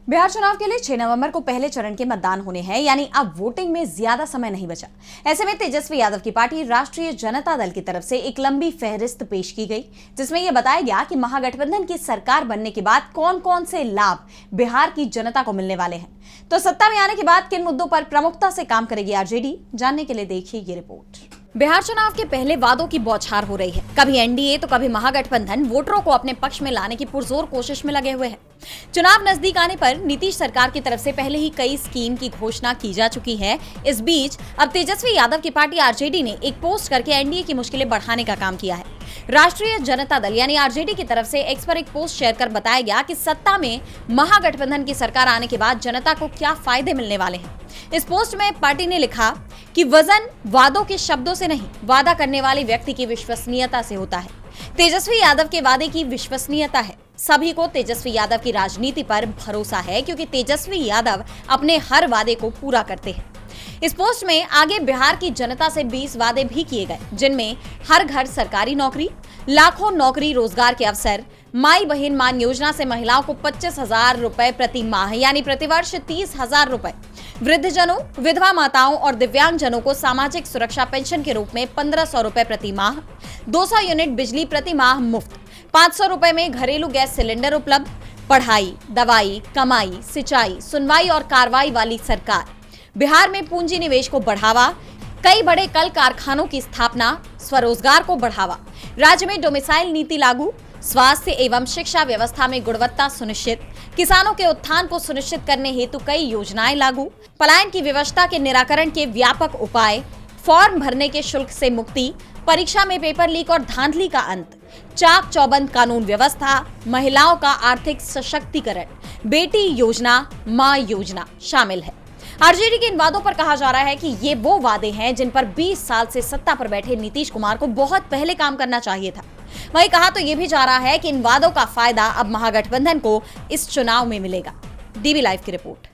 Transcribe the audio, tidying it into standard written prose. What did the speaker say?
बिहार चुनाव के लिए 6 नवंबर को पहले चरण के मतदान होने हैं, यानी अब वोटिंग में ज्यादा समय नहीं बचा। ऐसे में तेजस्वी यादव की पार्टी राष्ट्रीय जनता दल की तरफ से एक लंबी फहरिस्त पेश की गई, जिसमें यह बताया गया कि महागठबंधन की सरकार बनने के बाद कौन कौन से लाभ बिहार की जनता को मिलने वाले हैं। तो सत्ता में आने के बाद किन मुद्दों पर प्रमुखता से काम करेगी आरजेडी, जानने के लिए देखिए ये रिपोर्ट। बिहार चुनाव के पहले वादों की बौछार हो रही है। कभी एनडीए तो कभी महागठबंधन वोटरों को अपने पक्ष में लाने की पुरजोर कोशिश में लगे हुए हैं। चुनाव नजदीक आने पर नीतीश सरकार की तरफ से पहले ही कई स्कीम की घोषणा की जा चुकी है। इस बीच अब तेजस्वी यादव की पार्टी आरजेडी ने एक पोस्ट करके एनडीए की मुश्किलें बढ़ाने का काम किया है। राष्ट्रीय जनता दल यानी आरजेडी की तरफ से एक्स पर एक पोस्ट शेयर कर बताया गया कि सत्ता में महागठबंधन की सरकार आने के बाद जनता को क्या फायदे मिलने वाले हैं। इस पोस्ट में पार्टी ने लिखा कि वजन वादों के शब्दों से नहीं, वादा करने वाले व्यक्ति की विश्वसनीयता से होता है। तेजस्वी यादव के वादे की विश्वसनीयता है। सभी को तेजस्वी यादव की राजनीति पर भरोसा है, क्योंकि तेजस्वी यादव अपने हर वादे को पूरा करते हैं। इस पोस्ट में आगे बिहार की जनता से 20 वादे भी किए गए, जिनमें हर घर सरकारी नौकरी, लाखों नौकरी रोजगार के अवसर, माई बहन मान योजना से महिलाओं को 25,000 रुपए प्रति माह यानी प्रतिवर्ष 30,000 रुपए, वृद्धजनों, विधवा माताओं और दिव्यांगजनों को सामाजिक सुरक्षा पेंशन के रूप में 1,500 रुपए प्रति माह, 200 यूनिट बिजली प्रति माह मुफ्त, 500 रुपए में घरेलू गैस सिलेंडर उपलब्ध, पढ़ाई, दवाई, कमाई, सिंचाई, सुनवाई और कार्रवाई वाली सरकार, बिहार में पूंजी निवेश को बढ़ावा, कई बड़े कल कारखानों की स्थापना, स्वरोजगार को बढ़ावा, राज्य में डोमिसाइल नीति लागू, स्वास्थ्य एवं शिक्षा व्यवस्था में गुणवत्ता सुनिश्चित, किसानों के उत्थान को सुनिश्चित करने हेतु कई योजनाएं लागू, पलायन की व्यवस्था के निराकरण के व्यापक उपाय, फॉर्म भरने के शुल्क से मुक्ति, परीक्षा में पेपर लीक और धांधली का अंत, चाक चौबंद कानून व्यवस्था, महिलाओं का आर्थिक सशक्तिकरण, बेटी योजना, मां योजना शामिल है। आरजेडी के इन वादों पर कहा जा रहा है कि ये वो वादे हैं जिन पर 20 साल से सत्ता पर बैठे नीतीश कुमार को बहुत पहले काम करना चाहिए था। वहीं कहा तो ये भी जा रहा है कि इन वादों का फायदा अब महागठबंधन को इस चुनाव में मिलेगा। डीबी लाइव की रिपोर्ट।